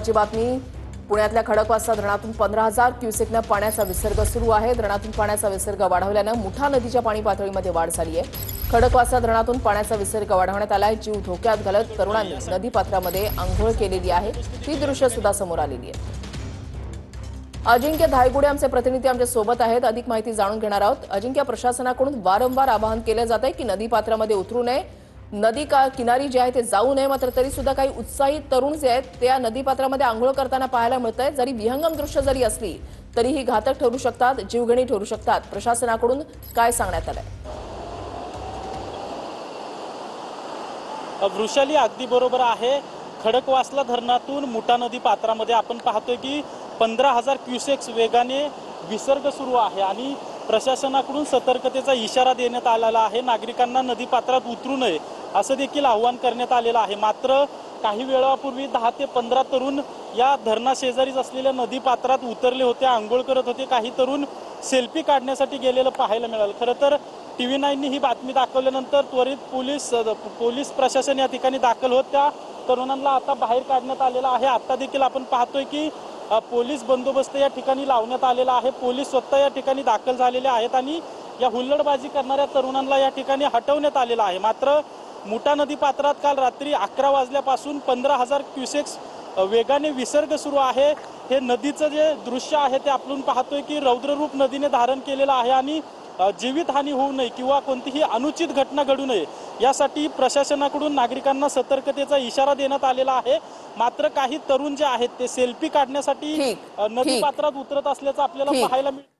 महत्त्वाची बातमी पुण्यातल्या खडकवासला धरणातून 15,000 क्युसेकनं पाण्याचा विसर्ग सुरू आहे। धरणातून पाण्याचा विसर्ग वाढवल्यानं मुठा नदीच्या पाणी पातळीमध्ये वाढ झाली आहे। खडकवासला धरणातून पाण्याचा विसर्ग वाढवण्यात आलाय। जीव धोक्यात घालत तरुणांनी नदीपात्रामध्ये अंघोळ केलेली आहे। ती दृश्य सुद्धा समोर आलेली आहे। अजिंक्य धायगुडे आमचे प्रतिनिधी आमच्या सोबत आहेत। अधिक माहिती जाणून घेणार आहोत। अजिंक्य, प्रशासनाकडून वारंवार आवाहन केले जात आहे की नदीपात्रामध्ये उतरू नये, नदी किनारी जे आहे ते जाऊ नये, मात्र तरी सुद्धा काही उत्साही तरुण जे आहेत ते या नदीपात्रामध्ये आंघोळ करताना पाहायला मिळत आहेत। जरी विहंगम दृश्य जरी असली तरीही घातक ठरू शकतात, जीवघेणी ठरू शकतात। प्रशासनाकडून काय सांगण्यात आलंय? वृषाली, अगदी बरोबर आहे। खडकवासला धरणातून मुठा नदी पात्रामध्ये आपण पाहतोय की 15,000 क्युसेक्स वेगाने विसर्ग सुरू आहे आणि प्रशासनाकडून सतर्कतेचा इशारा देण्यात आलेला आहे। नागरिकांना नदीपात्रात उतरू नये असं देखील आवाहन करण्यात आलेलं आहे। मात्र काही वेळापूर्वी 10 ते 15 तरुण या धरणाशेजारीच असलेल्या नदीपात्रात उतरले होते, आंघोळ करत होते। काही तरुण सेल्फी काढण्यासाठी गेलेलं पाहायला मिळालं। खरं तर TV9 ने ही बातमी दाखवल्यानंतर त्वरित पोलीस प्रशासन या ठिकाणी दाखल होत त्या तरुणांना आता बाहेर काढण्यात आलेला आहे। आता देखील आपण पाहतोय की पोलीस बंदोबस्त या ठिकाणी लावण्यात आलेला आहे। पोलीस स्वतः या ठिकाणी दाखल झालेले आहेत आणि या हुल्लडबाजी करणाऱ्या तरुणांना या ठिकाणी हटवण्यात आलेलं आहे। मात्र मुठा नदी पात्रात काल रात्री 11 वाजल्यापासून 15,000 क्युसेक्स वेगाने विसर्ग सुरू आहे। हे नदीचं जे दृश्य आहे ते आपण पाहतोय की रौद्ररूप नदीने धारण केलेलं आहे आणि जीवितहानी होऊ नये किंवा कोणतीही अनुचित घटना घडू नये यासाठी प्रशासनाकडून नागरिकांना सतर्कतेचा इशारा देण्यात आलेला आहे। मात्र काही तरुण जे आहेत ते सेल्फी काढण्यासाठी नदीपात्रात उतरत असल्याचं आपल्याला पाहायला मिळतं।